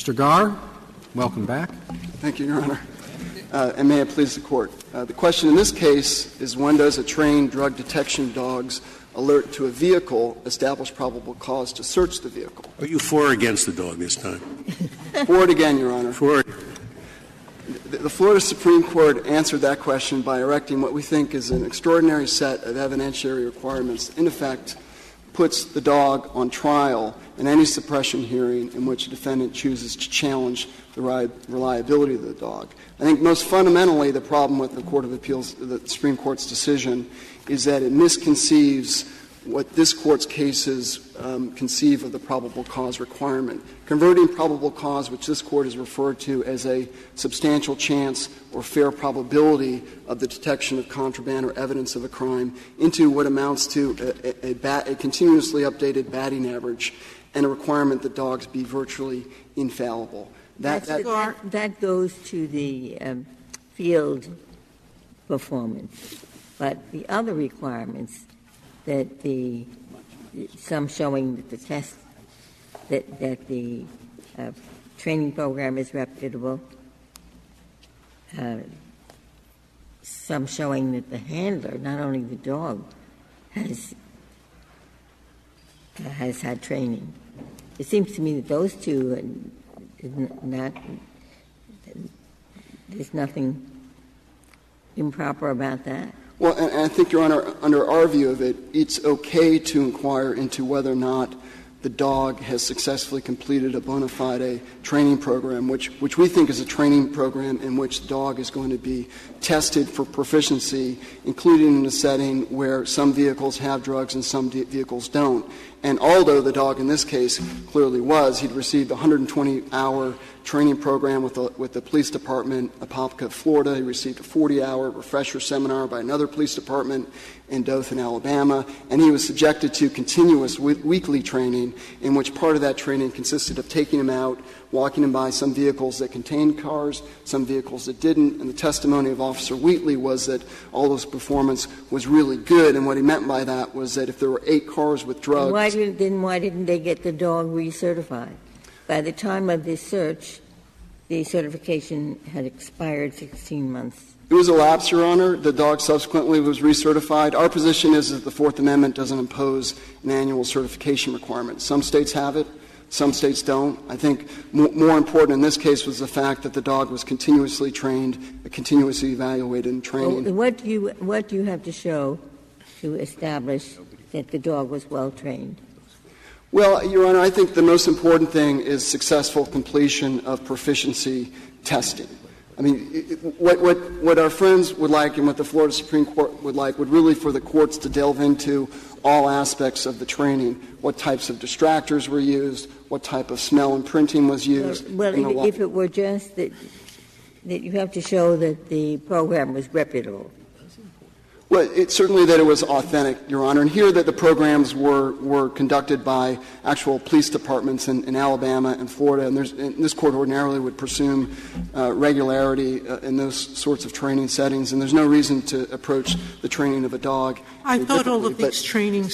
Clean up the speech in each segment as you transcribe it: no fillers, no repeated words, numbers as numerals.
Mr. Garr, welcome back. Thank you, Your Honor. And may it please the Court. The question in this case is, when does a trained drug detection dog's alert to a vehicle establish probable cause to search the vehicle? Are you for or against the dog this time? For it again, Your Honor. For it. The Florida Supreme Court answered that question by erecting what we think is an extraordinary set of evidentiary requirements. In effect, puts the dog on trial in any suppression hearing in which a defendant chooses to challenge the reliability of the dog. I think most fundamentally the problem with the Court of Appeals, the Supreme Court's decision, is that it misconceives what this Court's cases conceive of the probable cause requirement. Converting probable cause, which this Court has referred to as a substantial chance or fair probability of the detection of contraband or evidence of a crime, into what amounts to a continuously updated batting average and a requirement that dogs be virtually infallible. That goes to the field performance. But the other requirements that some showing that the test, that the training program is reputable, some showing that the handler, not only the dog, has had training. It seems to me that those two there's nothing improper about that. Well, and I think, Your Honor, under our view of it, it's okay to inquire into whether or not the dog has successfully completed a bona fide training program, which we think is a training program in which the dog is going to be tested for proficiency, including in a setting where some vehicles have drugs and some vehicles don't. And although the dog in this case clearly was, he'd received a 120-hour training program with the police department of Apopka, Florida. He received a 40-hour refresher seminar by another police department in Dothan, Alabama. And he was subjected to continuous weekly training, in which part of that training consisted of taking him out, walking him by some vehicles that contained cars, some vehicles that didn't. And the testimony of Officer Wheatley was that all those performance was really good. And what he meant by that was that if there were 8 cars with drugs. Why didn't they get the dog recertified? By the time of this search, the certification had expired 16 months. It was a lapse, Your Honor. The dog subsequently was recertified. Our position is that the Fourth Amendment doesn't impose an annual certification requirement. Some states have it. Some states don't. I think more important in this case was the fact that the dog was continuously trained, continuously evaluated and trained. Well, what do you have to show to establish that the dog was well trained? Well, Your Honor, I think the most important thing is successful completion of proficiency testing. I mean, what our friends would like and what the Florida Supreme Court would like would really for the courts to delve into all aspects of the training, what types of distractors were used, what type of smell and printing was used. Well, if it were just that you have to show that the program was reputable. Well, it's certainly that it was authentic, Your Honor. And here that the programs were conducted by actual police departments in Alabama and Florida, and this Court ordinarily would presume regularity in those sorts of training settings, and there's no reason to approach the training of a dog. I thought all of these training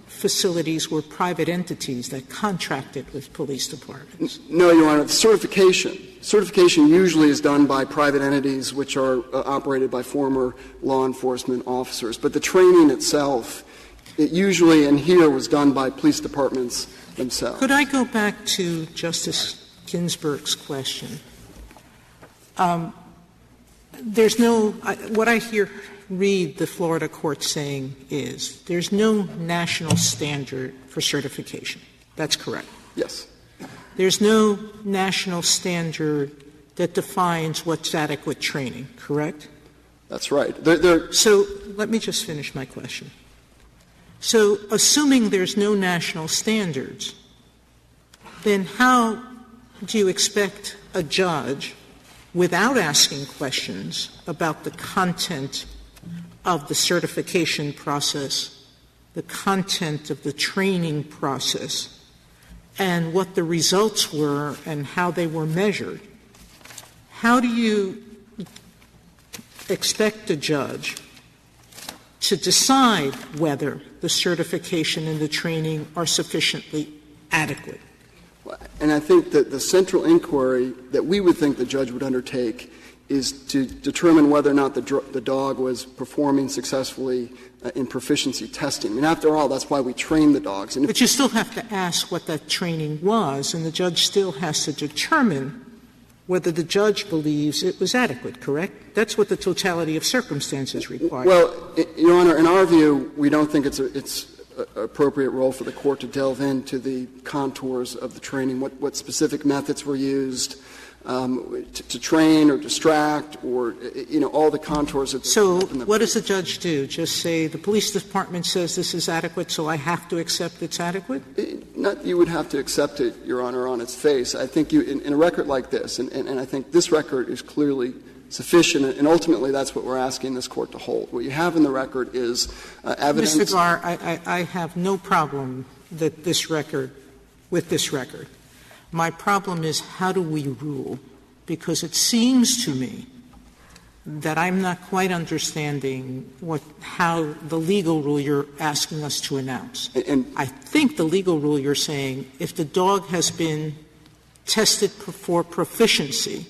facilities were private entities that contracted with police departments. No, Your Honor. Certification usually is done by private entities which are operated by former law enforcement officers. But the training itself, it usually and here was done by police departments themselves. Could I go back to Justice Ginsburg's question? There's no — what I read the Florida court saying is there's no national standard for certification. That's correct? Yes. There's no national standard that defines what's adequate training, correct? That's right. So let me just finish my question. So assuming there's no national standards, then how do you expect a judge, without asking questions about the content of the certification process, the content of the training process, and what the results were and how they were measured, how do you expect a judge to decide whether the certification and the training are sufficiently adequate? And I think that the central inquiry that we would think the judge would undertake is to determine whether or not the dog was performing successfully in proficiency testing. I mean, after all, that's why we train the dogs. But you still have to ask what that training was, and the judge still has to determine whether the judge believes it was adequate, correct? That's what the totality of circumstances requires. Well, Your Honor, in our view, we don't think it's an appropriate role for the court to delve into the contours of the training, what specific methods were used to train or distract, or, all the contours of the So what does the judge do? Just say the police department says this is adequate, so I have to accept it's adequate? You would have to accept it, Your Honor, on its face. I think in a record like this, and I think this record is clearly sufficient, and ultimately that's what we're asking this court to hold. What you have in the record is evidence. Mr. Garr, I have no problem with this record. My problem is, how do we rule? Because it seems to me that I'm not quite understanding how the legal rule you're asking us to announce. And I think the legal rule you're saying, if the dog has been tested for proficiency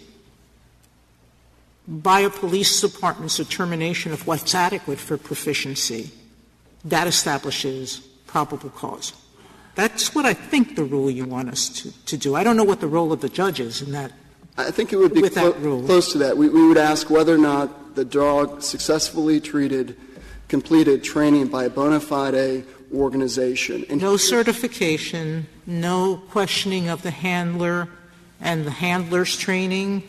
by a police department's determination of what's adequate for proficiency, that establishes probable cause. That's what I think the rule you want us to do. I don't know what the role of the judge is in that. I think it would be close to that. We would ask whether or not the dog successfully completed training by a bona fide organization. And no certification, no questioning of the handler and the handler's training.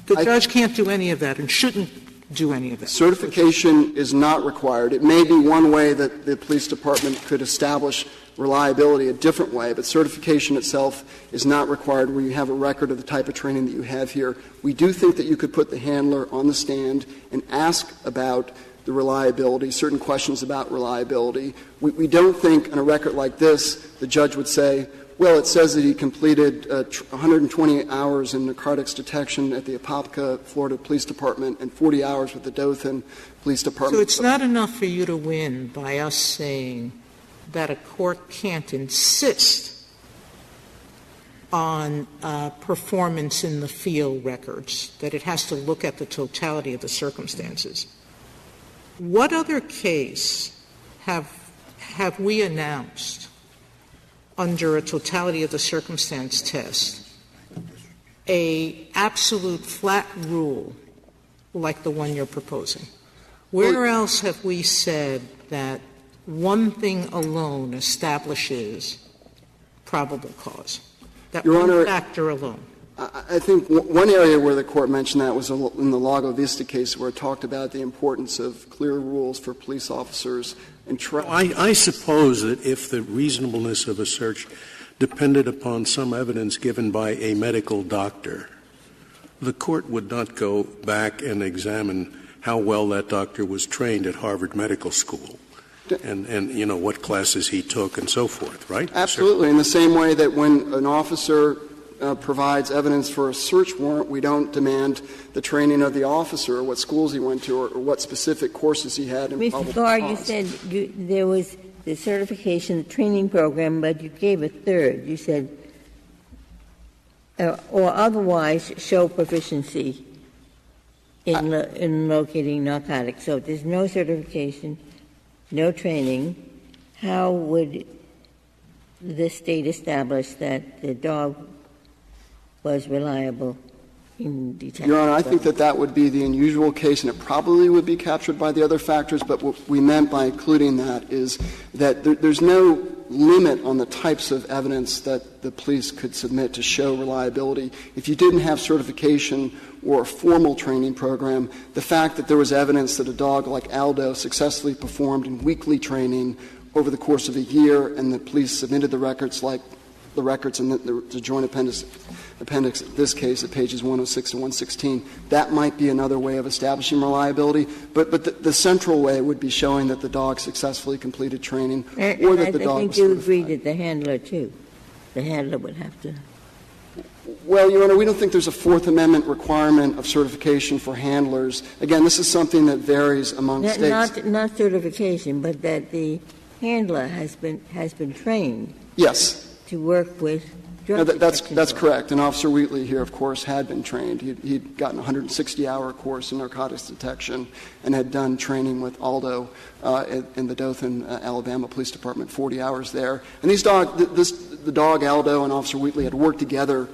The judge can't do any of that and shouldn't do any of that. Certification is not required. It may be one way that the police department could establish reliability a different way, but certification itself is not required where you have a record of the type of training that you have here. We do think that you could put the handler on the stand and ask about the reliability, certain questions about reliability. We don't think on a record like this the judge would say, well, it says that he completed 120 hours in narcotics detection at the Apopka, Florida Police Department and 40 hours with the Dothan Police Department. So it's not enough for you to win by us saying that a court can't insist on performance in the field records, that it has to look at the totality of the circumstances. What other case have we announced under a totality of the circumstance test a absolute flat rule like the one you're proposing? Where else have we said that one thing alone establishes probable cause? That Your one Honor, factor alone. I think one area where the court mentioned that was in the Lago Vista case, where it talked about the importance of clear rules for police officers and I suppose that if the reasonableness of a search depended upon some evidence given by a medical doctor, the court would not go back and examine how well that doctor was trained at Harvard Medical School and what classes he took and so forth, right? Absolutely. In the same way that when an officer provides evidence for a search warrant, we don't demand the training of the officer or what schools he went to or what specific courses he had in probable Mr. Garr, cause. you said there was the certification training program, but you gave a third. You said, or otherwise show proficiency in locating narcotics. So if there's no certification, no training, how would the state establish that the dog was reliable in detection? Your Honor, I think that would be the unusual case, and it probably would be captured by the other factors, but what we meant by including that is that there's no limit on the types of evidence that the police could submit to show reliability. If you didn't have certification or a formal training program, the fact that there was evidence that a dog like Aldo successfully performed in weekly training over the course of a year and the police submitted the records like the records in the joint appendix in this case at pages 106 to 116, that might be another way of establishing reliability. But the central way would be showing that the dog successfully completed training or that the dog was certified. I think you agreed that the handler, too. The handler would have to. Well, Your Honor, we don't think there's a Fourth Amendment requirement of certification for handlers. Again, this is something that varies among states. Not certification, but that the handler has been trained. Yes. To work with drug detection That's dog. correct. And Officer Wheatley here, of course, had been trained. He'd gotten a 160-hour course in narcotics detection and had done training with Aldo in the Dothan, Alabama Police Department, 40 hours there. And the dog Aldo and Officer Wheatley had worked together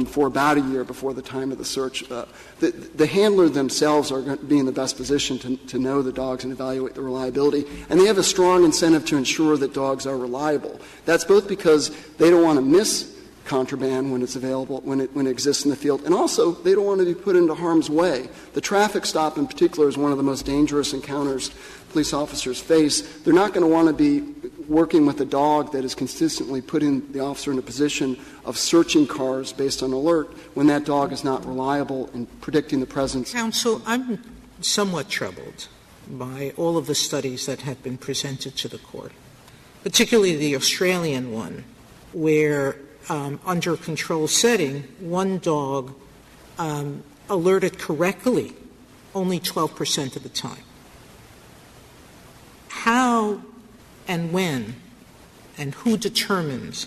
for about a year before the time of the search. The handler themselves are going to be in the best position to know the dogs and evaluate the reliability. And they have a strong incentive to ensure that dogs are reliable. That's both because they don't want to miss contraband when it's available, when it exists in the field, and also they don't want to be put into harm's way. The traffic stop in particular is one of the most dangerous encounters police officers face. They're not going to want to be working with a dog that is consistently putting the officer in a position of searching cars based on alert when that dog is not reliable in predicting the presence. Counsel, I'm somewhat troubled by all of the studies that have been presented to the court, particularly the Australian one, where under control setting, one dog alerted correctly only 12% of the time. How and when and who determines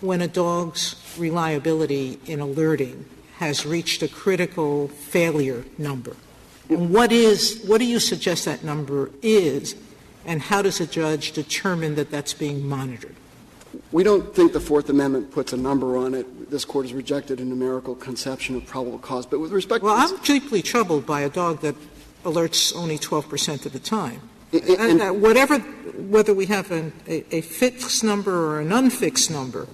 when a dog's reliability in alerting has reached a critical failure number? And what do you suggest that number is, and how does a judge determine that that's being monitored? We don't think the Fourth Amendment puts a number on it. This Court has rejected a numerical conception of probable cause. But with respect Well, to I'm deeply troubled by a dog that alerts only 12% of the time. And Whether we have a fixed number or an unfixed number,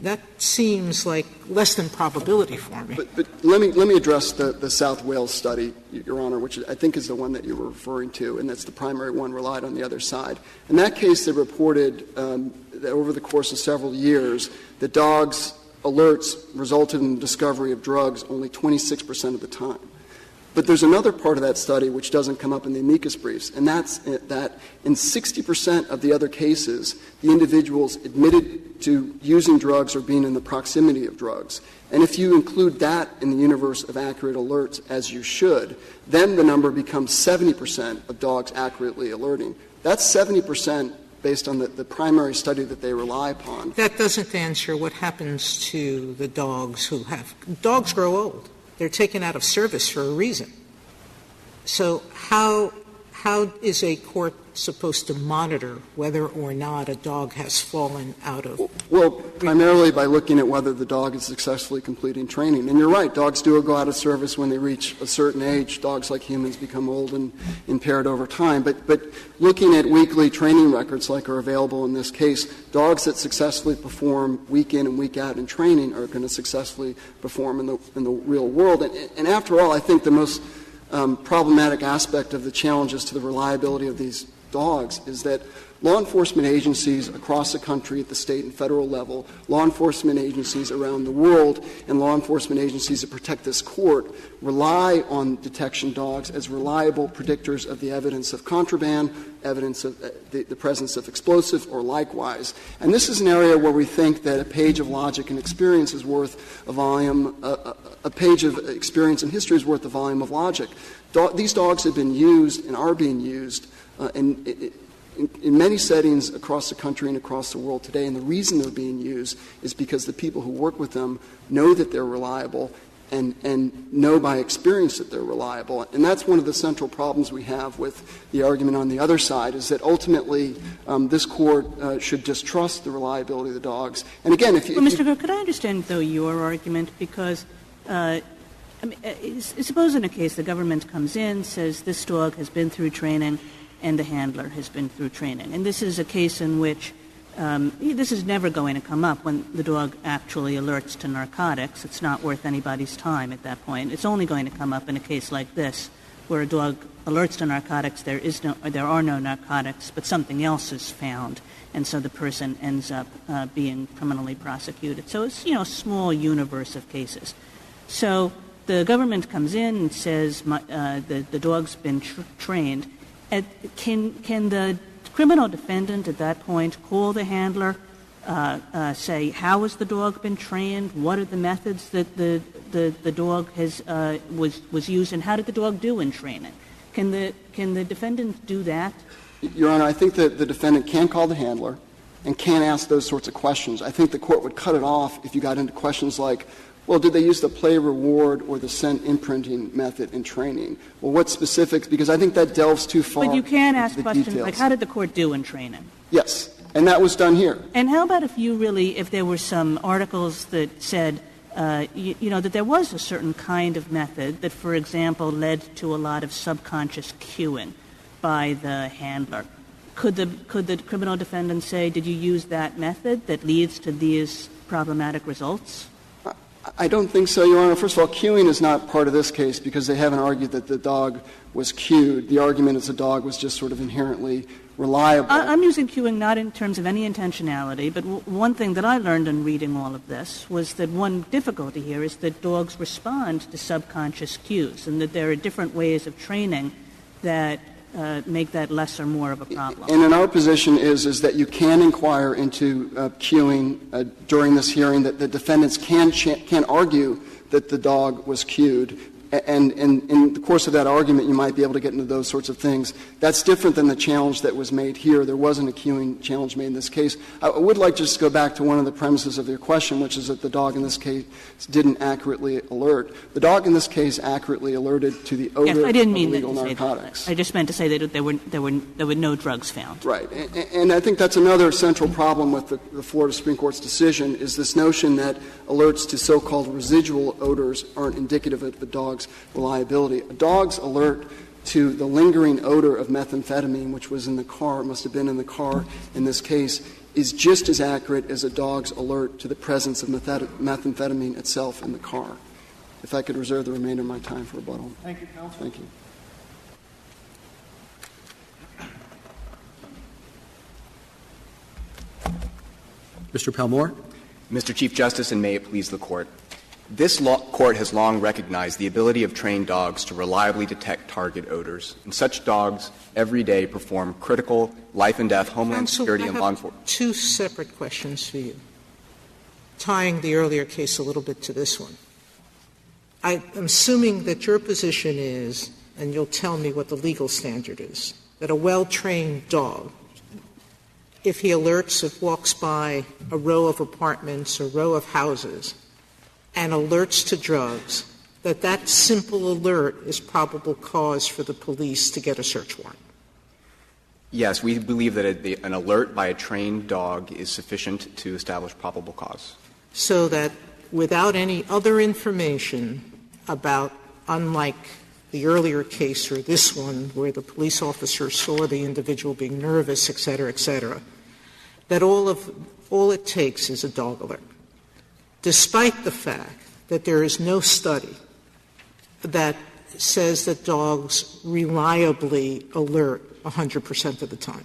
that seems like less than probability for me. But let me address the South Wales study, Your Honor, which I think is the one that you were referring to, and that's the primary one relied on the other side. In that case, they reported that over the course of several years, the dogs' alerts resulted in the discovery of drugs only 26% of the time. But there's another part of that study which doesn't come up in the amicus briefs, and that's that in 60% of the other cases, the individuals admitted to using drugs or being in the proximity of drugs. And if you include that in the universe of accurate alerts, as you should, then the number becomes 70% of dogs accurately alerting. That's 70% based on the primary study that they rely upon. That doesn't answer what happens to the dogs who have — dogs grow old. They're taken out of service for a reason. So how is a court supposed to monitor whether or not a dog has fallen out of? Well, primarily by looking at whether the dog is successfully completing training. And you're right, dogs do go out of service when they reach a certain age. Dogs, like humans, become old and impaired over time. But looking at weekly training records like are available in this case, dogs that successfully perform week in and week out in training are going to successfully perform in the real world. And after all, I think the most problematic aspect of the challenges to the reliability of these dogs is that law enforcement agencies across the country at the state and federal level, law enforcement agencies around the world, and law enforcement agencies that protect this court rely on detection dogs as reliable predictors of the evidence of contraband, evidence of the presence of explosive, or likewise. And this is an area where we think that a page of logic and experience is worth a volume, a page of experience and history is worth a volume of logic. These dogs have been used and are being used in many settings across the country and across the world today, and the reason they're being used is because the people who work with them know that they're reliable and know by experience that they're reliable. And that's one of the central problems we have with the argument on the other side, is that ultimately this court should distrust the reliability of the dogs. And again, Mr. Cook, could I understand, though, your argument? Because suppose in a case the government comes in, says this dog has been through training, and the handler has been through training. And this is a case in which this is never going to come up when the dog actually alerts to narcotics. It's not worth anybody's time at that point. It's only going to come up in a case like this, where a dog alerts to narcotics, there are no narcotics, but something else is found, and so the person ends up being criminally prosecuted. So it's, a small universe of cases. So the government comes in and says the dog's been trained. Can the criminal defendant at that point call the handler, say, how has the dog been trained? What are the methods that the dog was used, and how did the dog do in training? Can the defendant do that? Your Honor, I think that the defendant can call the handler, and can't ask those sorts of questions. I think the court would cut it off if you got into questions like, well, did they use the play reward or the scent imprinting method in training? Well, what specifics? Because I think that delves too far. But you can ask questions details. like, how did the court do in training? Yes, and that was done here. And how about if there were some articles that said, that there was a certain kind of method that, for example, led to a lot of subconscious cueing by the handler? Could the criminal defendant say, did you use that method that leads to these problematic results? I don't think so, Your Honor. First of all, cueing is not part of this case because they haven't argued that the dog was cued. The argument is the dog was just sort of inherently reliable. I'm using cueing not in terms of any intentionality, but one thing that I learned in reading all of this was that one difficulty here is that dogs respond to subconscious cues and that there are different ways of training that make that less or more of a problem. And in our position is that you can inquire into cueing during this hearing, that the defendants can argue that the dog was cued. And in the course of that argument, you might be able to get into those sorts of things. That's different than the challenge that was made here. There wasn't a cueing challenge made in this case. I would like to just go back to one of the premises of your question, which is that the dog in this case didn't accurately alert. The dog in this case accurately alerted to the odor yes, I didn't of mean illegal that to narcotics. Say that. I just meant to say that there were no drugs found. Right. And I think that's another central problem with the Florida Supreme Court's decision is this notion that alerts to so-called residual odors aren't indicative of the dog's reliability. A dog's alert to the lingering odor of methamphetamine, which was in the car, must have been in the car in this case, is just as accurate as a dog's alert to the presence of methamphetamine itself in the car. If I could reserve the remainder of my time for rebuttal. Thank you, counsel. Thank you. Mr. Palmore? Mr. Chief Justice, and may it please the Court. This court has long recognized the ability of trained dogs to reliably detect target odors, and such dogs every day perform critical life and death, homeland security, and law enforcement. Two separate questions for you, tying the earlier case a little bit to this one. I'm assuming that your position is, and you'll tell me what the legal standard is, that a well-trained dog, if he alerts, if walks by a row of apartments or row of houses and alerts to drugs, that simple alert is probable cause for the police to get a search warrant? Yes, we believe that an alert by a trained dog is sufficient to establish probable cause. So that without any other information about, unlike the earlier case or this one where the police officer saw the individual being nervous, et cetera, that all it takes is a dog alert, despite the fact that there is no study that says that dogs reliably alert 100% of the time.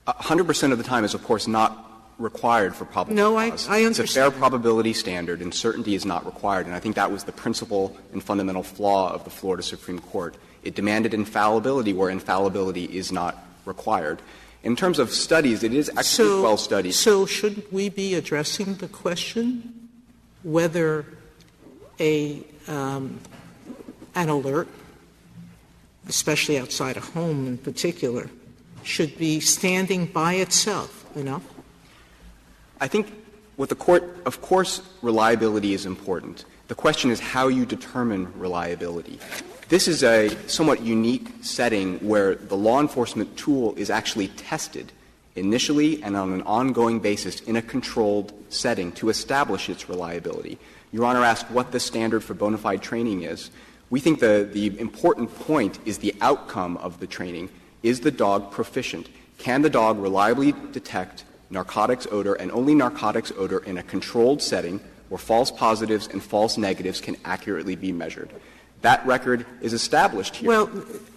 100% of the time is, of course, not required for probable cause. I understand. It's a fair probability standard, and certainty is not required. And I think that was the principal and fundamental flaw of the Florida Supreme Court. It demanded infallibility where infallibility is not required. In terms of studies, it is actually well studied. So shouldn't we be addressing the question whether an alert, especially outside a home in particular, should be standing by itself enough? I think what the Court — of course, reliability is important. The question is how you determine reliability. This is a somewhat unique setting where the law enforcement tool is actually tested initially and on an ongoing basis in a controlled setting to establish its reliability. Your Honor asked what the standard for bona fide training is. We think the important point is the outcome of the training. Is the dog proficient? Can the dog reliably detect narcotics odor and only narcotics odor in a controlled setting where false positives and false negatives can accurately be measured? That record is established here. Well,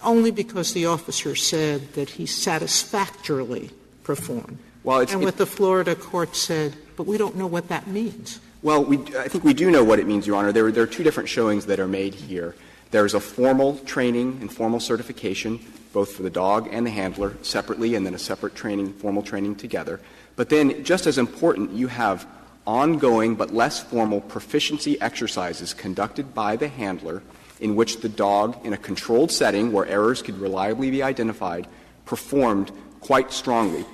only because the officer said that he satisfactorily performed. Well, and what the Florida court said, but we don't know what that means. Well, I think we do know what it means, Your Honor. There are two different showings that are made here. There's a formal training and formal certification, both for the dog and the handler separately, and then a separate training, formal training together. But then, just as important, you have ongoing but less formal proficiency exercises conducted by the handler in which the dog, in a controlled setting where errors could reliably be identified, performed quite strongly.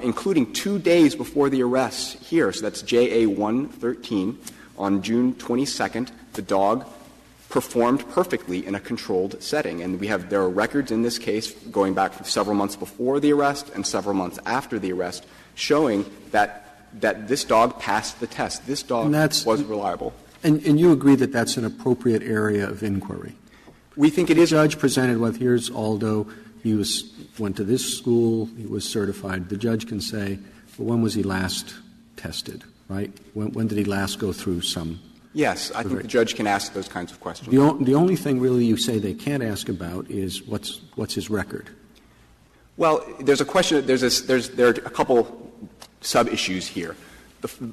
including 2 days before the arrest here. So that's JA 113. On June 22nd, the dog performed perfectly in a controlled setting. And there are records in this case going back several months before the arrest and several months after the arrest showing that this dog passed the test. This dog was reliable. And you agree that that's an appropriate area of inquiry? We think it is. The judge presented with, here's Aldo, he went to this school, he was certified. The judge can say, well, when was he last tested, right? When did he last go through some? Yes, I think the judge can ask those kinds of questions. The only thing really you say they can't ask about is what's his record? Well, there's a question. There are a couple sub-issues here.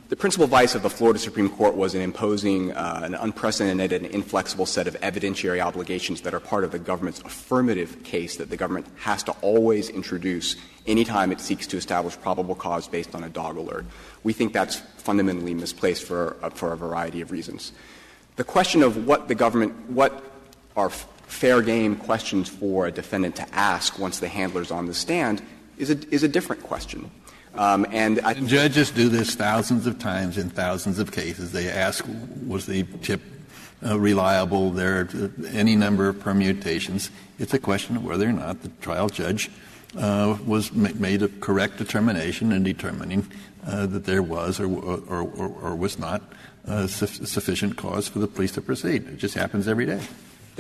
The principal vice of the Florida Supreme Court was in imposing an unprecedented and inflexible set of evidentiary obligations that are part of the government's affirmative case that the government has to always introduce any time it seeks to establish probable cause based on a dog alert. We think that's fundamentally misplaced for a variety of reasons. The question of what are fair game questions for a defendant to ask once the handler's on the stand is a different question. And judges do this thousands of times in thousands of cases. They ask, was the tip reliable? There are any number of permutations. It's a question of whether or not the trial judge made a correct determination in determining that there was or was not sufficient cause for the police to proceed. It just happens every day.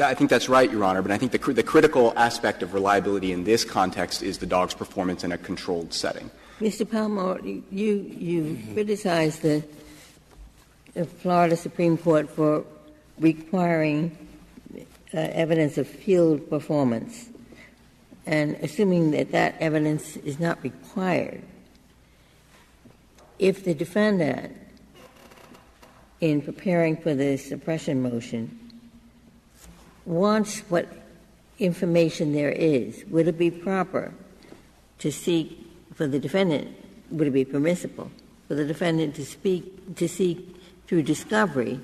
I think that's right, Your Honor, but I think the critical aspect of reliability in this context is the dog's performance in a controlled setting. Mr. Palmore, you criticized the Florida Supreme Court for requiring evidence of field performance. And assuming that evidence is not required, if the defendant, in preparing for the suppression motion, wants what information there is, would it be proper to seek for the defendant, would it be permissible for the defendant to seek through discovery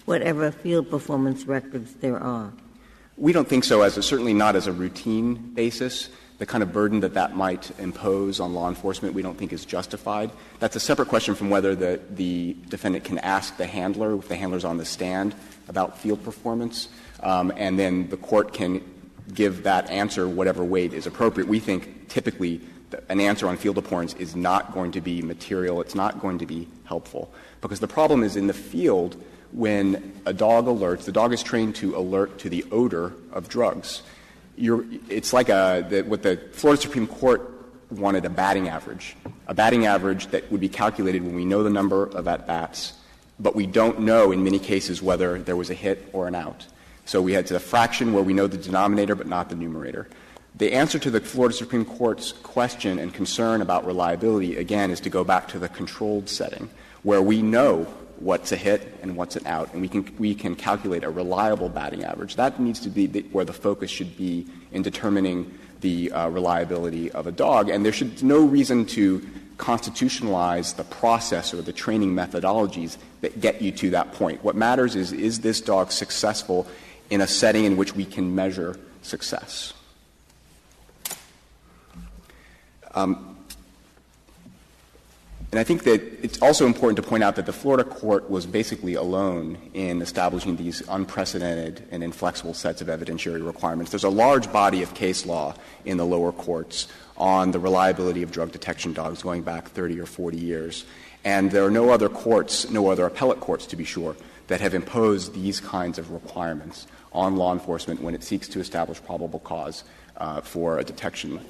whatever field performance records there are? We don't think so, certainly not as a routine basis. The kind of burden that might impose on law enforcement we don't think is justified. That's a separate question from whether the defendant can ask the handler, if the handler's on the stand, about field performance, and then the court can give that answer whatever weight is appropriate. We think typically an answer on field performance is not going to be material. It's not going to be helpful. Because the problem is in the field, when a dog alerts, the dog is trained to alert to the odor of drugs. It's like what the Florida Supreme Court wanted, a batting average that would be calculated when we know the number of at-bats, but we don't know in many cases whether there was a hit or an out. So we had a fraction where we know the denominator but not the numerator. The answer to the Florida Supreme Court's question and concern about reliability, again, is to go back to the controlled setting where we know what's a hit and what's an out, and we can calculate a reliable batting average. That needs to be where the focus should be in determining the reliability of a dog, and there should be no reason to constitutionalize the process or the training methodologies that get you to that point. What matters is this dog successful in a setting in which we can measure success? And I think that it's also important to point out that the Florida court was basically alone in establishing these unprecedented and inflexible sets of evidentiary requirements. There's a large body of case law in the lower courts on the reliability of drug detection dogs going back 30 or 40 years. And there are no other courts, no other appellate courts to be sure, that have imposed these kinds of requirements on law enforcement when it seeks to establish probable cause after a detection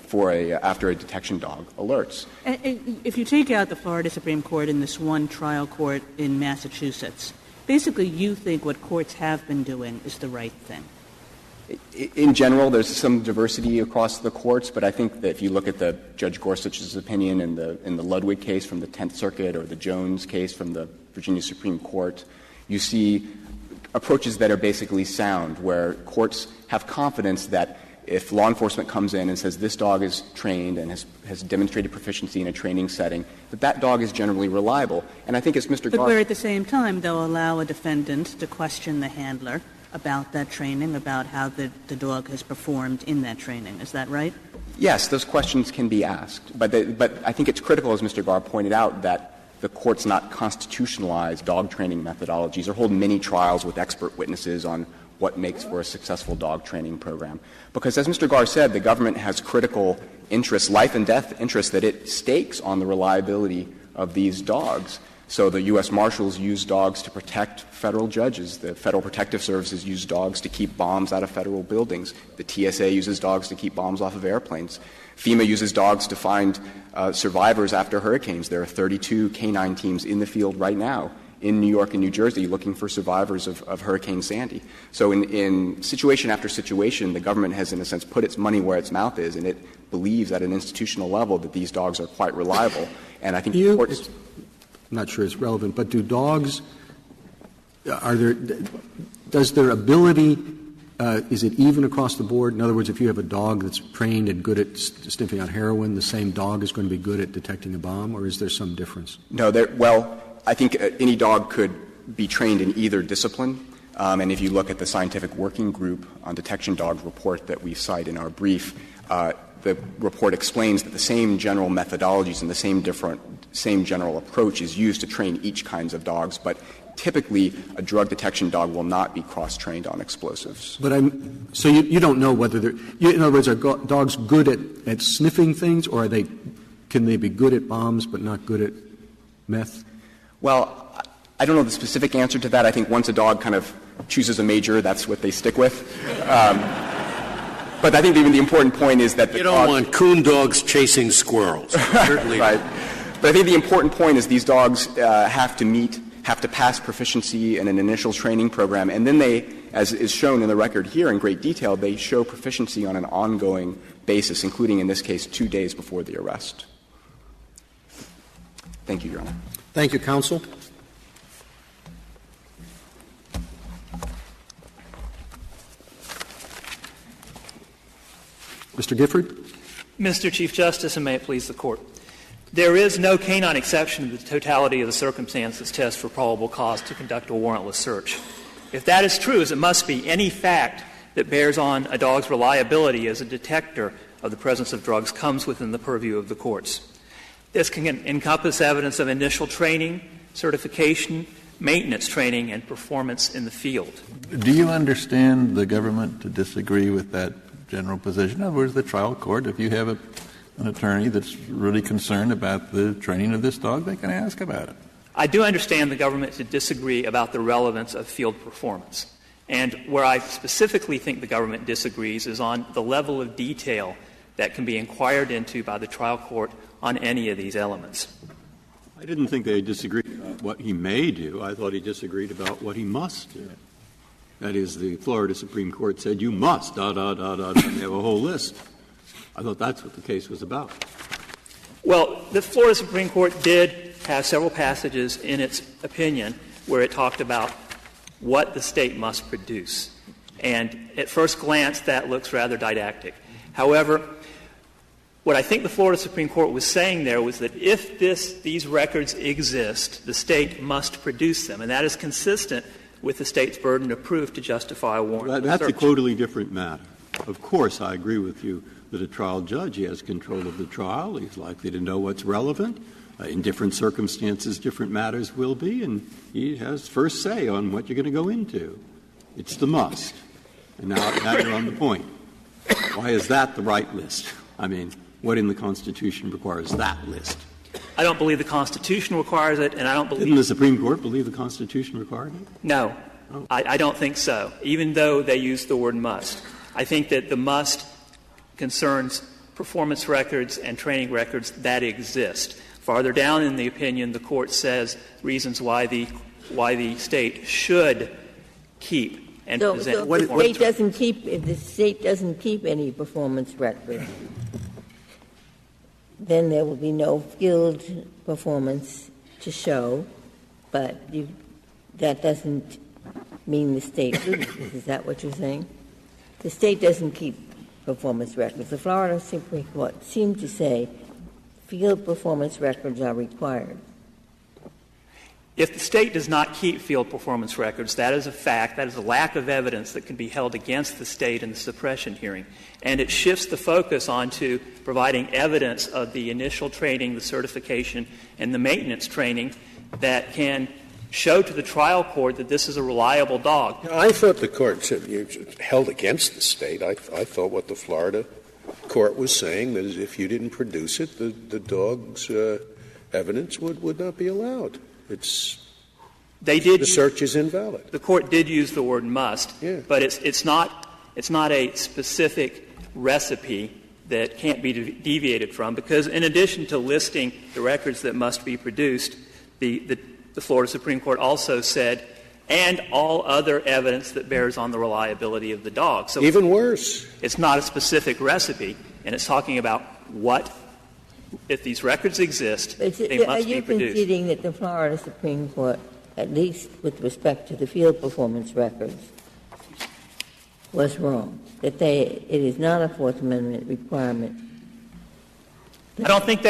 dog alerts. And if you take out the Florida Supreme Court and this one trial court in Massachusetts, basically you think what courts have been doing is the right thing. In general, there's some diversity across the courts, but I think that if you look at the Judge Gorsuch's opinion in the Ludwig case from the Tenth Circuit or the Jones case from the Virginia Supreme Court, you see approaches that are basically sound, where courts have confidence that if law enforcement comes in and says this dog is trained and has demonstrated proficiency in a training setting, that dog is generally reliable. And I think as Mr. But where at the same time they'll allow a defendant to question the handler about that training, about how the dog has performed in that training. Is that right? Yes, those questions can be asked. But I think it's critical, as Mr. Garr pointed out, that the courts not constitutionalize dog training methodologies or hold mini trials with expert witnesses on what makes for a successful dog training program. Because as Mr. Garr said, the government has critical interests, life and death interests, that it stakes on the reliability of these dogs. So the U.S. Marshals use dogs to protect federal judges. The Federal Protective Services use dogs to keep bombs out of federal buildings. The TSA uses dogs to keep bombs off of airplanes. FEMA uses dogs to find survivors after hurricanes. There are 32 canine teams in the field right now in New York and New Jersey looking for survivors of Hurricane Sandy. So in situation after situation, the government has, in a sense, put its money where its mouth is, and it believes at an institutional level that these dogs are quite reliable. And I think the courts — I'm not sure it's relevant, but do dogs does their ability is it even across the board? In other words, if you have a dog that's trained and good at sniffing out heroin, the same dog is going to be good at detecting a bomb, or is there some difference? No, well, I think any dog could be trained in either discipline. And if you look at the Scientific Working Group on Detection Dog report that we cite in our brief, the report explains that the same general methodologies and the same general approach is used to train each kinds of dogs, but typically a drug detection dog will not be cross-trained on explosives. But so you don't know whether they're — in other words, are dogs good at sniffing things, or can they be good at bombs but not good at meth? Well, I don't know the specific answer to that. I think once a dog kind of chooses a major, that's what they stick with. But I think even the important point is that you don't want coon dogs chasing squirrels. Certainly. Right. But I think the important point is these dogs have to pass proficiency in an initial training program, and then they, as is shown in the record here in great detail, they show proficiency on an ongoing basis, including in this case 2 days before the arrest. Thank you, Your Honor. Thank you, counsel. Mr. Gifford. Mr. Chief Justice, and may it please the Court. There is no canine exception to the totality of the circumstances test for probable cause to conduct a warrantless search. If that is true, as it must be, any fact that bears on a dog's reliability as a detector of the presence of drugs comes within the purview of the courts. This can encompass evidence of initial training, certification, maintenance training, and performance in the field. Do you understand the government to disagree with that general position? In other words, the trial court, if you have an attorney that's really concerned about the training of this dog, they can ask about it. I do understand the government to disagree about the relevance of field performance. And where I specifically think the government disagrees is on the level of detail that can be inquired into by the trial court on any of these elements. I didn't think they disagreed about what he may do. I thought he disagreed about what he must do. That is, the Florida Supreme Court said, you must, and they have a whole list. I thought that's what the case was about. Well, the Florida Supreme Court did have several passages in its opinion where it talked about what the state must produce. And at first glance, that looks rather didactic. However, what I think the Florida Supreme Court was saying there was that if these records exist, the state must produce them. And that is consistent with the state's burden of proof to justify a warrant. That's a totally different matter. Of course, I agree with you that a trial judge, he has control of the trial. He's likely to know what's relevant. In different circumstances, different matters will be, and he has first say on what you're going to go into. It's the must. And now you're on the point. Why is that the right list? I mean, what in the Constitution requires that list? I don't believe the Constitution requires it, and I don't believe — Didn't the Supreme Court believe the Constitution required it? No. Oh. I don't think so, even though they use the word must. I think that the must concerns performance records and training records that exist. Farther down in the opinion, the Court says reasons why the state should keep and present. So if the state doesn't keep any performance records, then there will be no field performance to show, but that doesn't mean the state loses. Is that what you're saying? The state doesn't keep performance records. The Florida Supreme Court seemed to say field performance records are required. If the state does not keep field performance records, that is a fact. That is a lack of evidence that can be held against the state in the suppression hearing. And it shifts the focus onto providing evidence of the initial training, the certification, and the maintenance training that can show to the trial court that this is a reliable dog. I thought the court said you held against the state. I thought what the Florida court was saying, that is if you didn't produce it, the dog's evidence would not be allowed. The search is invalid. The court did use the word must, but it's not a specific recipe that can't be deviated from, because in addition to listing the records that must be produced, the Florida Supreme Court also said, and all other evidence that bears on the reliability of the dog. So even worse. It's not a specific recipe, and it's talking about what, if these records exist, they must be produced. Are you conceding that the Florida Supreme Court, at least with respect to the field performance records, was wrong, that it is not a Fourth Amendment requirement? I don't think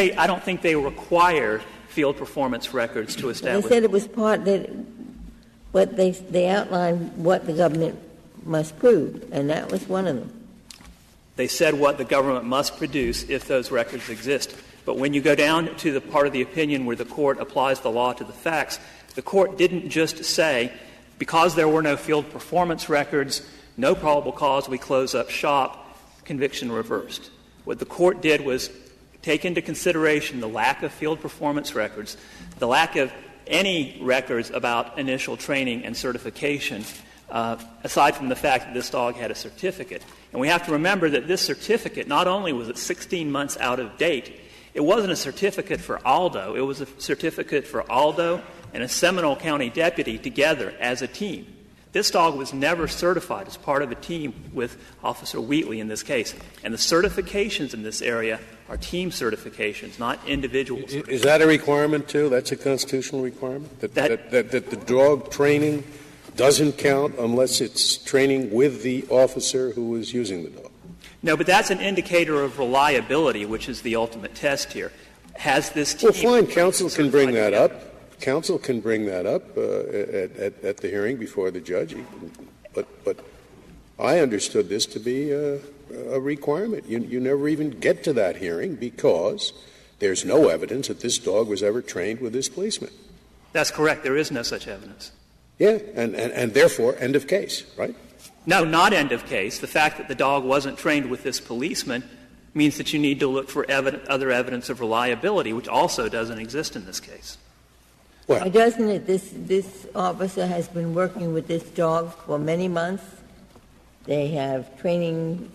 they require field performance records to establish. They said it was part that, but they outlined what the government must prove, and that was one of them. They said what the government must produce if those records exist. But when you go down to the part of the opinion where the court applies the law to the facts, the court didn't just say, because there were no field performance records, no probable cause, we close up shop, conviction reversed. What the court did was take into consideration the lack of field performance records, the lack of any records about initial training and certification, aside from the fact that this dog had a certificate. And we have to remember that this certificate, not only was it 16 months out of date, it wasn't a certificate for Aldo. It was a certificate for Aldo and a Seminole County deputy together as a team. This dog was never certified as part of a team with Officer Wheatley in this case. And the certifications in this area are team certifications, not individual certifications. Is that a requirement, too? That's a constitutional requirement? That the dog training doesn't count unless it's training with the officer who is using the dog? No, but that's an indicator of reliability, which is the ultimate test here. Has this team... Well, fine. Counsel can bring that up. Counsel can bring that up at the hearing before the judge. But I understood this to be a requirement. You never even get to that hearing because there's no evidence that this dog was ever trained with this policeman. That's correct. There is no such evidence. Yeah, and therefore, end of case, right? No, not end of case. The fact that the dog wasn't trained with this policeman means that you need to look for other evidence of reliability, which also doesn't exist in this case. Well, doesn't it? This officer has been working with this dog for many months. They have training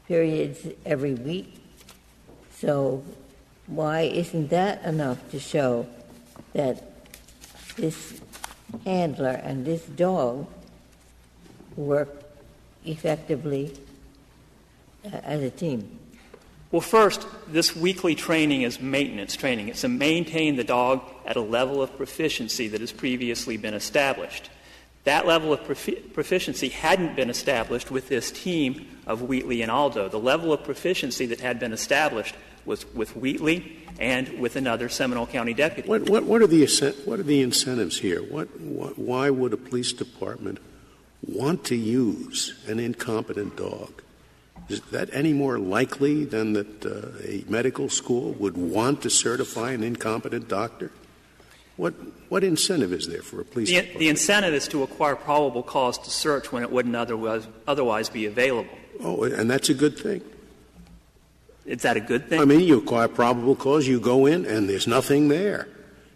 periods every week. So why isn't that enough to show that this handler and this dog work effectively as a team? Well, first, this weekly training is maintenance training. It's to maintain the dog at a level of proficiency that has previously been established. That level of proficiency hadn't been established with this team of Wheatley and Aldo. The level of proficiency that had been established was with Wheatley and with another Seminole County deputy. What are the incentives here? Why would a police department want to use an incompetent dog? Is that any more likely than that a medical school would want to certify an incompetent doctor? What incentive is there for a police department? The incentive is to acquire probable cause to search when it wouldn't otherwise be available. Oh, and that's a good thing. Is that a good thing? I mean, you acquire probable cause, you go in, and there's nothing there.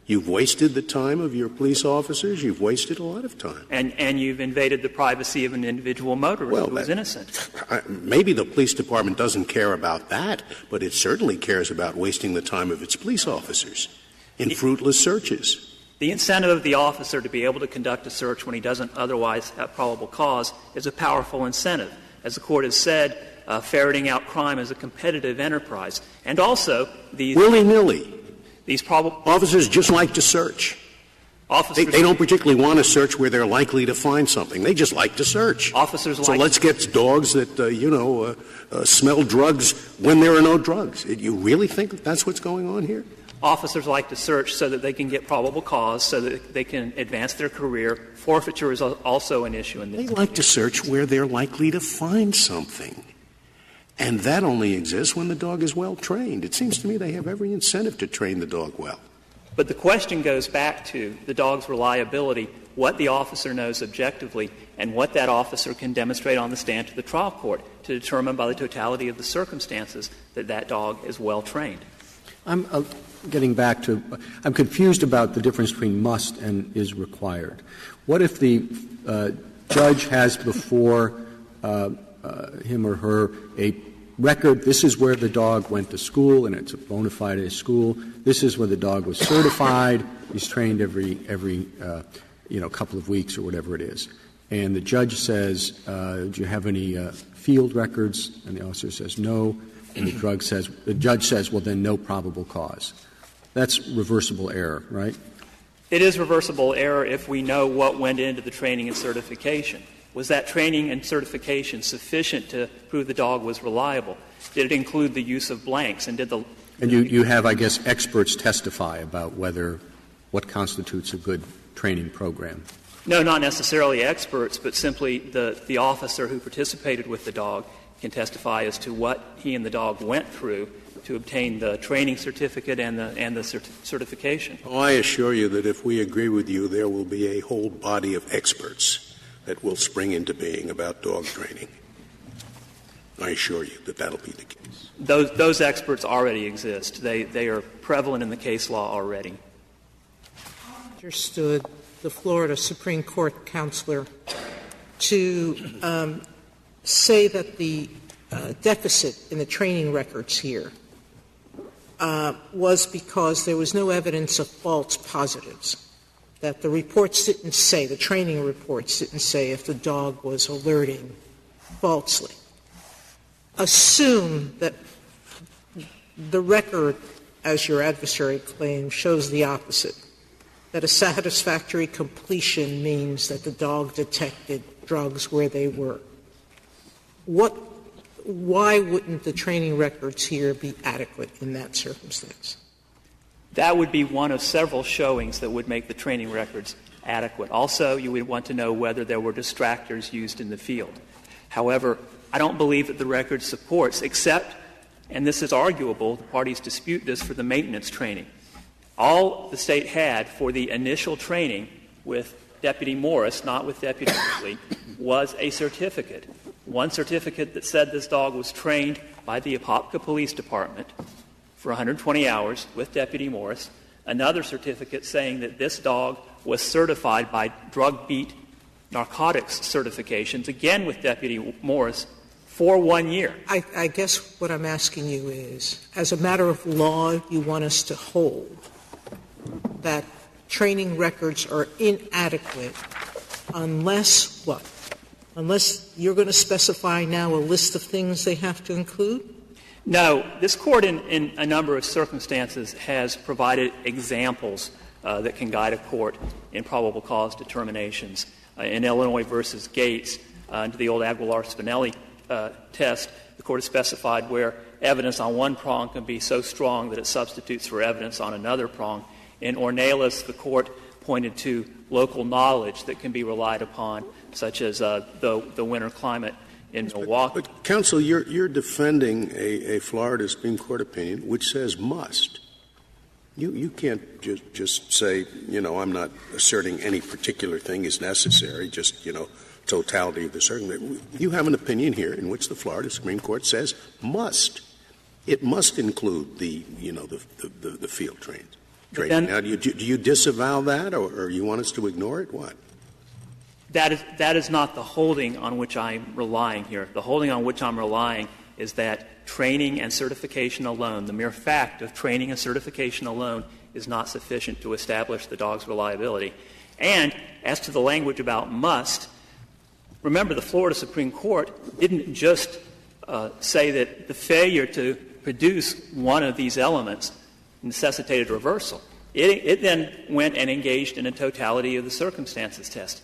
You've wasted the time of your police officers. You've wasted a lot of time. And you've invaded the privacy of an individual motorist who is innocent. Maybe the police department doesn't care about that, but it certainly cares about wasting the time of its police officers in fruitless searches. The incentive of the officer to be able to conduct a search when he doesn't otherwise have probable cause is a powerful incentive. As the Court has said, ferreting out crime is a competitive enterprise. And also, these... Willy-nilly. These officers just like to search. They don't particularly want to search where they're likely to find something. They just like to search. So let's get dogs that, smell drugs when there are no drugs. You really think that's what's going on here? officers like to search so that they can get probable cause, so that they can advance their career. Forfeiture is also an issue in this. They like to search where they're likely to find something. And that only exists when the dog is well trained. It seems to me they have every incentive to train the dog well. But the question goes back to the dog's reliability, what the officer knows objectively, and what that officer can demonstrate on the stand to the trial court to determine by the totality of the circumstances that that dog is well trained. I'm getting back to — I'm confused about the difference between must and is required. What if the judge has before him or her a record, this is where the dog went to school, and it's a bona fide school. This is where the dog was certified. He's trained every couple of weeks or whatever it is. And the judge says, do you have any field records? And the officer says no. And the judge says, well, then no probable cause. That's reversible error, right? It is reversible error if we know what went into the training and certification. Was that training and certification sufficient to prove the dog was reliable? Did it include the use of blanks? And you have, I guess, experts testify about what constitutes a good training program? No, not necessarily experts, but simply the officer who participated with the dog can testify as to what he and the dog went through to obtain the training certificate and the certification. Oh, I assure you that if we agree with you, there will be a whole body of experts that will spring into being about dog training. I assure you that that'll be the case. Those experts already exist. They are prevalent in the case law already. Understood the Florida Supreme Court counselor to say that the deficit in the training records here was because there was no evidence of false positives, that the reports didn't say, the training reports didn't say if the dog was alerting falsely. Assume that the record, as your adversary claims, shows the opposite, that a satisfactory completion means that the dog detected drugs where they were. Why wouldn't the training records here be adequate in that circumstance? That would be one of several showings that would make the training records adequate. Also, you would want to know whether there were distractors used in the field. However, I don't believe that the record supports, except, and this is arguable, the parties dispute this, for the maintenance training. All the State had for the initial training with Deputy Morris, not with Deputy Whitley, was a certificate. One certificate that said this dog was trained by the Apopka Police Department for 120 hours with Deputy Morris. Another certificate saying that this dog was certified by drug beat narcotics certifications, again with Deputy Morris, for 1 year. I guess what I'm asking you is, as a matter of law, you want us to hold that training records are inadequate unless what? Unless you're going to specify now a list of things they have to include? No. This Court in a number of circumstances has provided examples that can guide a court in probable cause determinations. In Illinois v. Gates, under the old Aguilar-Spinelli test, the Court has specified where evidence on one prong can be so strong that it substitutes for evidence on another prong. In Ornelas, the Court pointed to local knowledge that can be relied upon, such as the winter climate in Milwaukee. But counsel, you're defending a Florida Supreme Court opinion which says must. You can't just say, I'm not asserting any particular thing is necessary, just, totality of the circumstance. You have an opinion here in which the Florida Supreme Court says must. It must include the field training. Now, do you disavow that, or you want us to ignore it? What? That is not the holding on which I'm relying here. The holding on which I'm relying is that training and certification alone, the mere fact of training and certification alone, is not sufficient to establish the dog's reliability. And as to the language about must, remember the Florida Supreme Court didn't just say that the failure to produce one of these elements necessitated reversal. It then went and engaged in a totality of the circumstances test.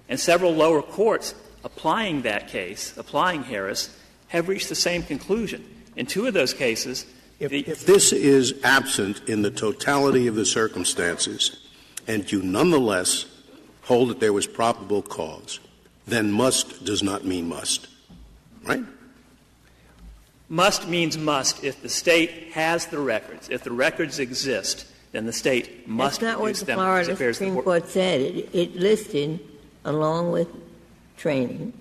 And several lower courts applying that case, applying Harris, have reached the same conclusion. In two of those cases, If this is absent in the totality of the circumstances, and you nonetheless hold that there was probable cause, then must does not mean must, right? Must means must. If the State has the records, if the records exist, then the State must produce them. That's not what the Florida Supreme Court said. It listed, along with training,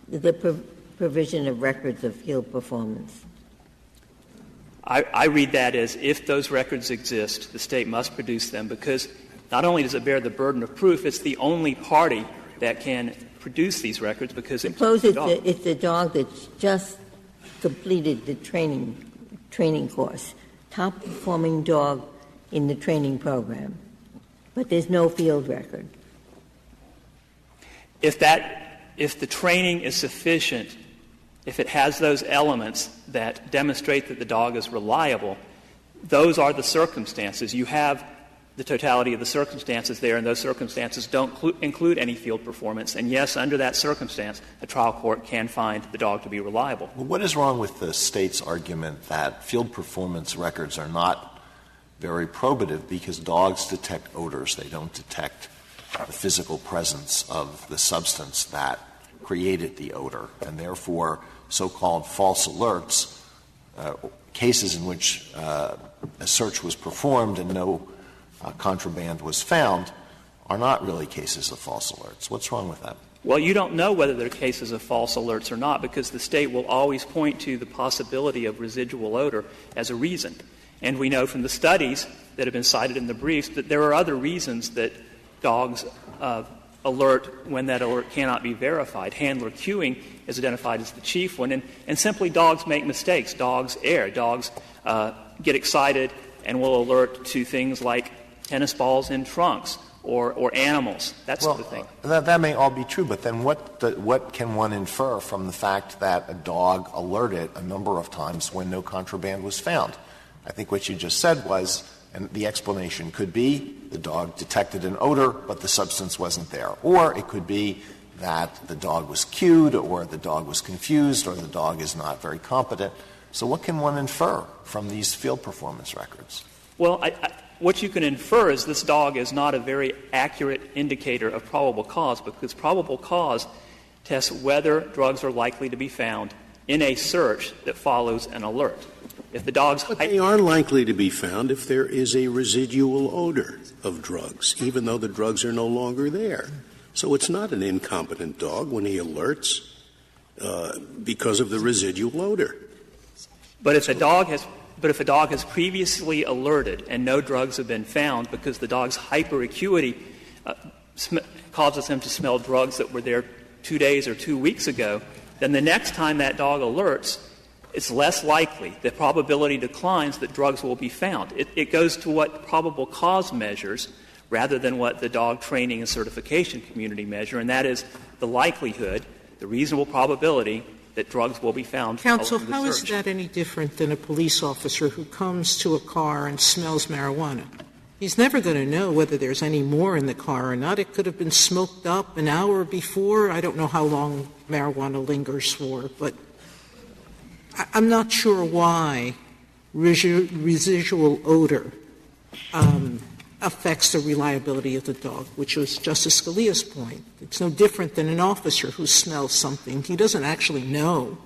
the provision of records of field performance. I read that as if those records exist, the State must produce them, because not only does it bear the burden of proof, it's the only party that can produce these records because suppose it's a dog that's just completed the training course, top performing dog in the training program, but there's no field record. If the training is sufficient, if it has those elements that demonstrate that the dog is reliable, those are the circumstances. You have the totality of the circumstances there, and those circumstances don't include any field performance. And yes, under that circumstance, a trial court can find the dog to be reliable. Well, what is wrong with the State's argument that field performance records are not very probative because dogs detect odors? They don't detect the physical presence of the substance that created the odor, and therefore so-called false alerts, cases in which a search was performed and no contraband was found, are not really cases of false alerts. What's wrong with that? Well, you don't know whether they're cases of false alerts or not, because the State will always point to the possibility of residual odor as a reason. And we know from the studies that have been cited in the briefs that there are other reasons that dogs alert when that alert cannot be verified. Handler cueing is identified as the chief one, and simply dogs make mistakes. Dogs err. Dogs get excited and will alert to things like tennis balls in trunks or animals, that sort of thing. That may all be true, but then what can one infer from the fact that a dog alerted a number of times when no contraband was found? I think what you just said was, and the explanation could be, the dog detected an odor, but the substance wasn't there. Or it could be that the dog was cued, or the dog was confused, or the dog is not very competent. So what can one infer from these field performance records? Well, what you can infer is this dog is not a very accurate indicator of probable cause, because probable cause tests whether drugs are likely to be found in a search that follows an alert. If the dog's But they are likely to be found if there is a residual odor of drugs, even though the drugs are no longer there. So it's not an incompetent dog when he alerts because of the residual odor. But if a dog has previously alerted and no drugs have been found because the dog's hyperacuity causes him to smell drugs that were there 2 days or 2 weeks ago, then the next time that dog alerts, it's less likely, the probability declines that drugs will be found. It goes to what probable cause measures rather than what the dog training and certification community measure, and that is the likelihood, the reasonable probability that drugs will be found. Counsel, how is that any different than a police officer who comes to a car and smells marijuana? He's never going to know whether there's any more in the car or not. It could have been smoked up an hour before. I don't know how long marijuana lingers for, but I'm not sure why residual odor affects the reliability of the dog, which was Justice Scalia's point. It's no different than an officer who smells something. He doesn't actually know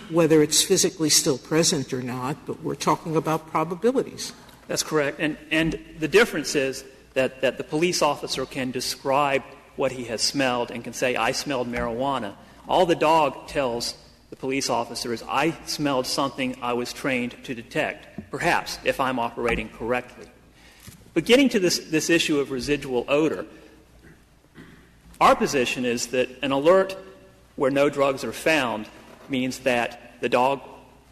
whether it's physically still present or not, but we're talking about probabilities. That's correct. And the difference is that the police officer can describe what he has smelled and can say, I smelled marijuana. All the dog tells the police officer is, I smelled something I was trained to detect, perhaps, if I'm operating correctly. But getting to this issue of residual odor, our position is that an alert where no drugs are found means that the dog,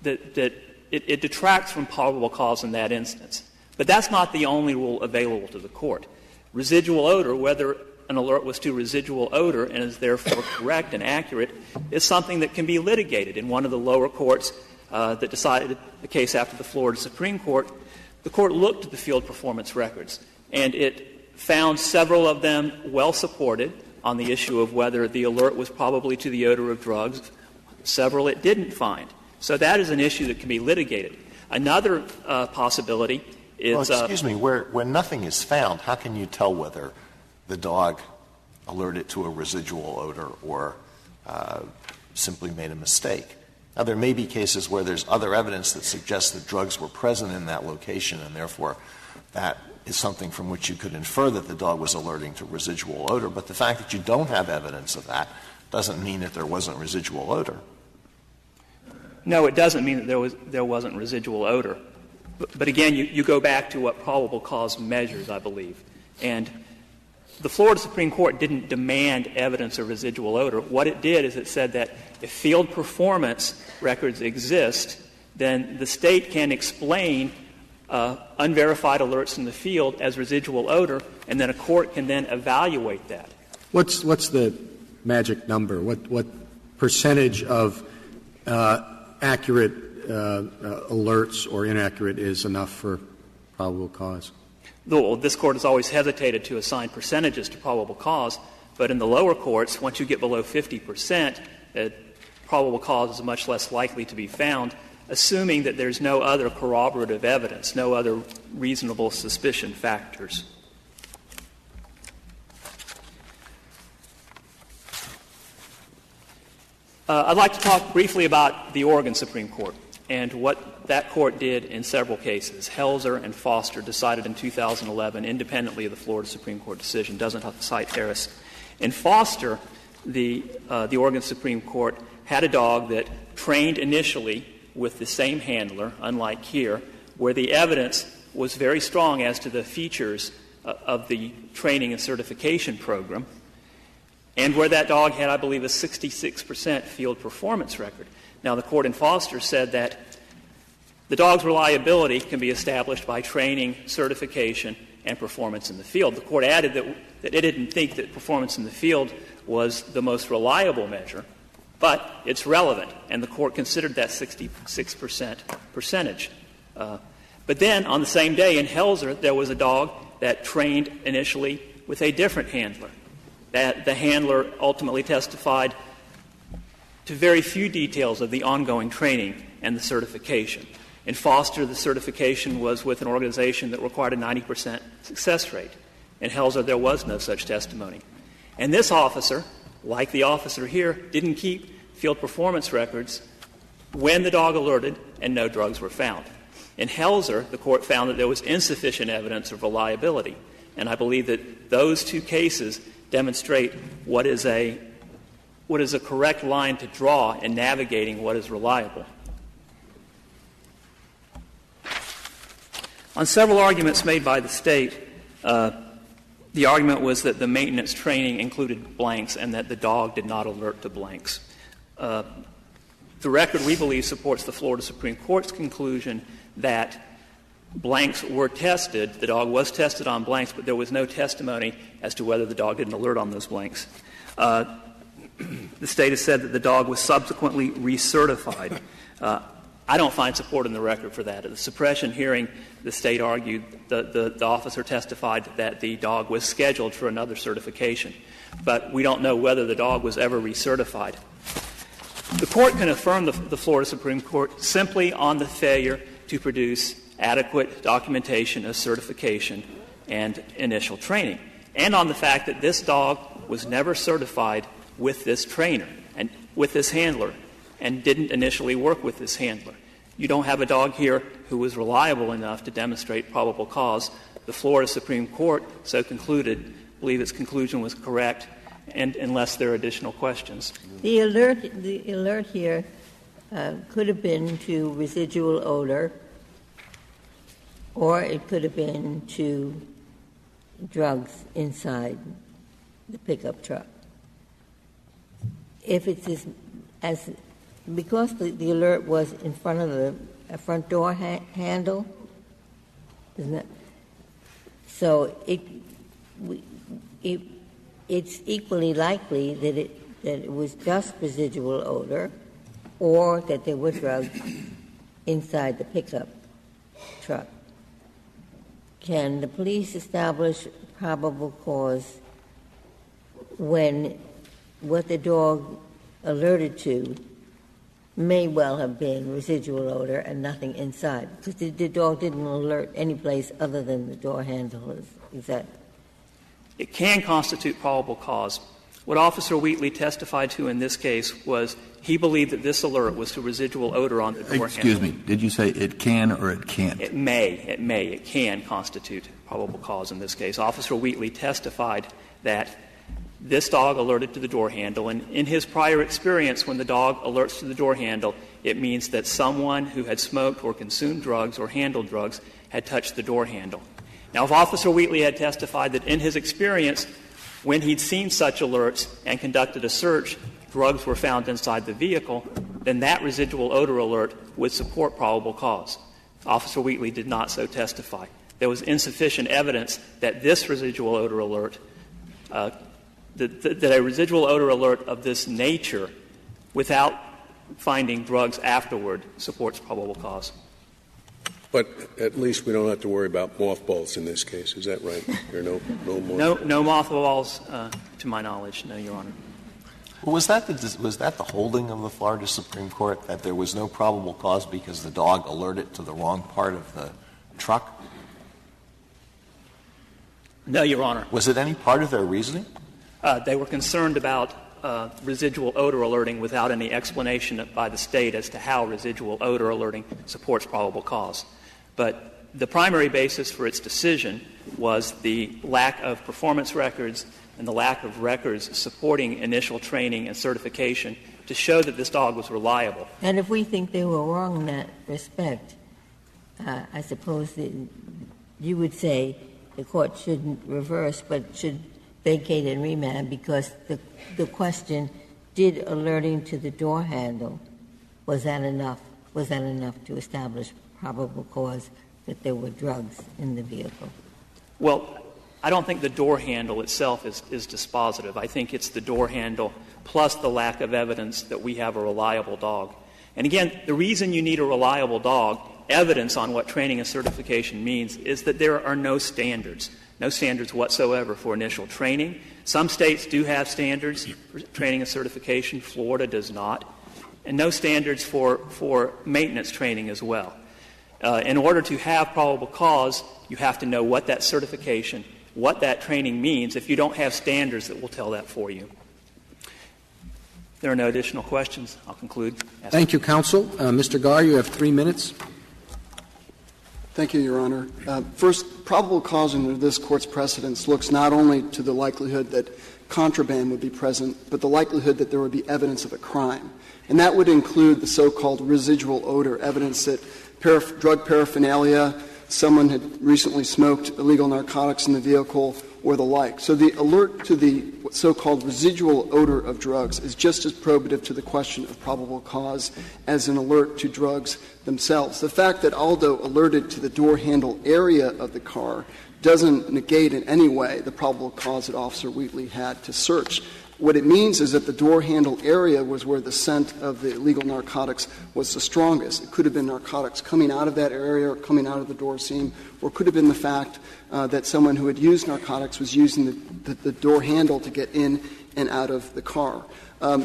that it detracts from probable cause in that instance. But that's not the only rule available to the court. Residual odor, whether an alert was to residual odor and is therefore correct and accurate, is something that can be litigated. In one of the lower courts that decided the case after the Florida Supreme Court, the court looked at the field performance records, and it found several of them well supported on the issue of whether the alert was probably to the odor of drugs. Several it didn't find. So that is an issue that can be litigated. Another possibility is... Well, excuse me, when nothing is found, how can you tell whether the dog alerted to a residual odor or simply made a mistake? Now, there may be cases where there's other evidence that suggests that drugs were present in that location, and therefore that is something from which you could infer that the dog was alerting to residual odor. But the fact that you don't have evidence of that doesn't mean that there wasn't residual odor. No, it doesn't mean that there wasn't residual odor. But again, you go back to what probable cause measures, I believe. And the Florida Supreme Court didn't demand evidence of residual odor. What it did is it said that if field performance records exist, then the state can explain unverified alerts in the field as residual odor, and then a court can then evaluate that. What's the magic number? What percentage of accurate alerts or inaccurate is enough for probable cause? Well, this Court has always hesitated to assign percentages to probable cause, but in the lower courts, once you get below 50%, probable cause is much less likely to be found, assuming that there's no other corroborative evidence, no other reasonable suspicion factors. I'd like to talk briefly about the Oregon Supreme Court and what that court did in several cases. Helzer and Foster decided in 2011 independently of the Florida Supreme Court decision. Doesn't have to cite Harris. In Foster, the Oregon Supreme Court had a dog that trained initially with the same handler, unlike here, where the evidence was very strong as to the features of the training and certification program, and where that dog had, I believe, a 66% field performance record. Now, the court in Foster said that the dog's reliability can be established by training, certification, and performance in the field. The court added that it didn't think that performance in the field was the most reliable measure, but it's relevant, and the court considered that 66% percentage. But then, on the same day in Helzer, there was a dog that trained initially with a different handler. That the handler ultimately testified to very few details of the ongoing training and the certification. In Foster, the certification was with an organization that required a 90% success rate. In Helzer, there was no such testimony. And this officer, like the officer here, didn't keep field performance records when the dog alerted and no drugs were found. In Helzer, the court found that there was insufficient evidence of reliability. And I believe that those two cases demonstrate what is a correct line to draw in navigating what is reliable. On several arguments made by the State, the argument was that the maintenance training included blanks and that the dog did not alert to blanks. The record, we believe, supports the Florida Supreme Court's conclusion that blanks were tested. The dog was tested on blanks, but there was no testimony as to whether the dog didn't alert on those blanks. The State has said that the dog was subsequently recertified. I don't find support in the record for that. At the suppression hearing, the State argued the officer testified that the dog was scheduled for another certification. But we don't know whether the dog was ever recertified. The Court can affirm the Florida Supreme Court simply on the failure to produce adequate documentation of certification and initial training, and on the fact that this dog was never certified with this trainer and with this handler and didn't initially work with this handler. You don't have a dog here who was reliable enough to demonstrate probable cause. The Florida Supreme Court so concluded, believe its conclusion was correct, and unless there are additional questions. The alert here could have been to residual odor, or it could have been to drugs inside the pickup truck. If it's because the alert was in front of the front door handle, isn't it? So it's equally likely that it was just residual odor, or that there were drugs inside the pickup truck. Can the police establish probable cause when what the dog alerted to may well have been residual odor and nothing inside, because the dog didn't alert any place other than the door handle. Is that? It can constitute probable cause. What Officer Wheatley testified to in this case was he believed that this alert was to residual odor on the door handle. Excuse me. Did you say it can or it can't? It may. It can constitute probable cause in this case. Officer Wheatley testified that this dog alerted to the door handle, and in his prior experience, when the dog alerts to the door handle, it means that someone who had smoked or consumed drugs or handled drugs had touched the door handle. Now, if Officer Wheatley had testified that in his experience, when he'd seen such alerts and conducted a search, drugs were found inside the vehicle, then that residual odor alert would support probable cause. Officer Wheatley did not so testify. There was insufficient evidence that this residual odor alert, that a residual odor alert of this nature, without finding drugs afterward, supports probable cause. But at least we don't have to worry about mothballs in this case. Is that right? There are no mothballs? No mothballs, to my knowledge, no, Your Honor. Well, was that the holding of the Florida Supreme Court, that there was no probable cause because the dog alerted to the wrong part of the truck? No, Your Honor. Was it any part of their reasoning? They were concerned about residual odor alerting without any explanation by the State as to how residual odor alerting supports probable cause. But the primary basis for its decision was the lack of performance records and the lack of records supporting initial training and certification to show that this dog was reliable. And if we think they were wrong in that respect, I suppose that you would say the Court shouldn't reverse but should vacate and remand, because the question, did alerting to the door handle, was that enough to establish probable cause that there were drugs in the vehicle? Well, I don't think the door handle itself is dispositive. I think it's the door handle plus the lack of evidence that we have a reliable dog. And again, the reason you need a reliable dog, evidence on what training and certification means, is that there are no standards whatsoever for initial training. Some states do have standards for training and certification. Florida does not. And no standards for maintenance training as well. In order to have probable cause, you have to know what that certification, what that training means. If you don't have standards that will tell that for you. If there are no additional questions, I'll conclude. Thank you, counsel. Mr. Garr, you have 3 minutes. Thank you, Your Honor. First, probable cause under this Court's precedents looks not only to the likelihood that contraband would be present, but the likelihood that there would be evidence of a crime. And that would include the so-called residual odor, evidence that drug paraphernalia, someone had recently smoked illegal narcotics in the vehicle, or the like. So the alert to the so-called residual odor of drugs is just as probative to the question of probable cause as an alert to drugs themselves. The fact that Aldo alerted to the door handle area of the car doesn't negate in any way the probable cause that Officer Wheatley had to search. What it means is that the door handle area was where the scent of the illegal narcotics was the strongest. It could have been narcotics coming out of that area or coming out of the door seam, or it could have been the fact that someone who had used narcotics was using the door handle to get in and out of the car.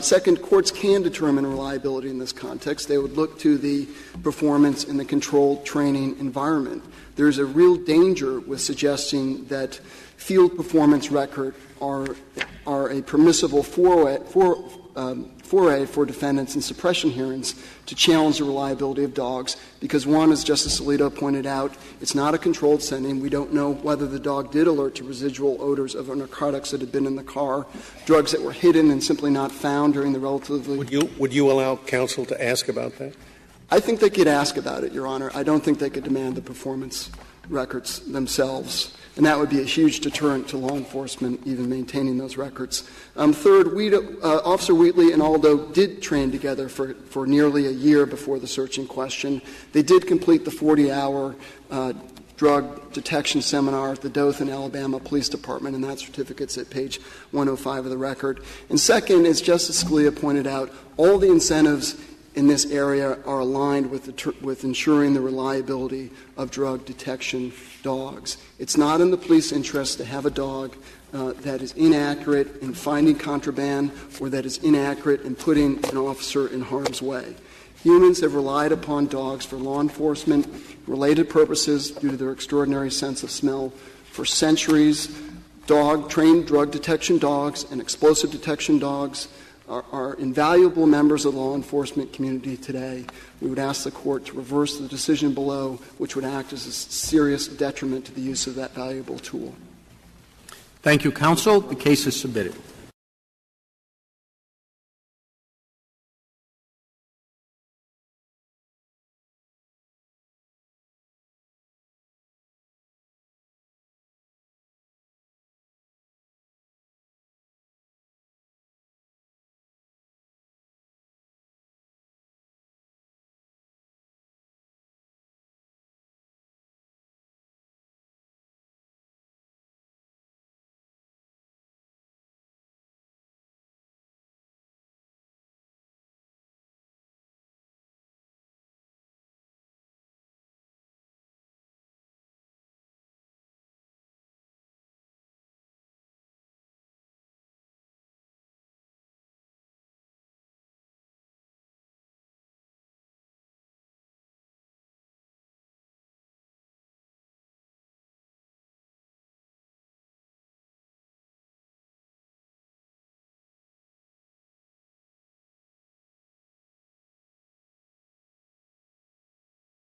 Second, courts can determine reliability in this context. They would look to the performance in the controlled training environment. There's a real danger with suggesting that field performance record are a permissible foray for defendants in suppression hearings to challenge the reliability of dogs, because one, as Justice Alito pointed out, it's not a controlled setting. We don't know whether the dog did alert to residual odors of narcotics that had been in the car, drugs that were hidden and simply not found during the relatively... Would you allow counsel to ask about that? I think they could ask about it, Your Honor. I don't think they could demand the performance records themselves. And that would be a huge deterrent to law enforcement, even maintaining those records. Third, Officer Wheatley and Aldo did train together for nearly a year before the search in question. They did complete the 40-hour drug detection seminar at the Dothan, Alabama Police Department, and that certificate's at page 105 of the record. And second, as Justice Scalia pointed out, all the incentives in this area are aligned with ensuring the reliability of drug detection dogs. It's not in the police interest to have a dog that is inaccurate in finding contraband or that is inaccurate in putting an officer in harm's way. Humans have relied upon dogs for law enforcement related purposes due to their extraordinary sense of smell for centuries. Trained drug detection dogs and explosive detection dogs are invaluable members of the law enforcement community today. We would ask the Court to reverse the decision below, which would act as a serious detriment to the use of that valuable tool. Thank you, counsel. The case is submitted.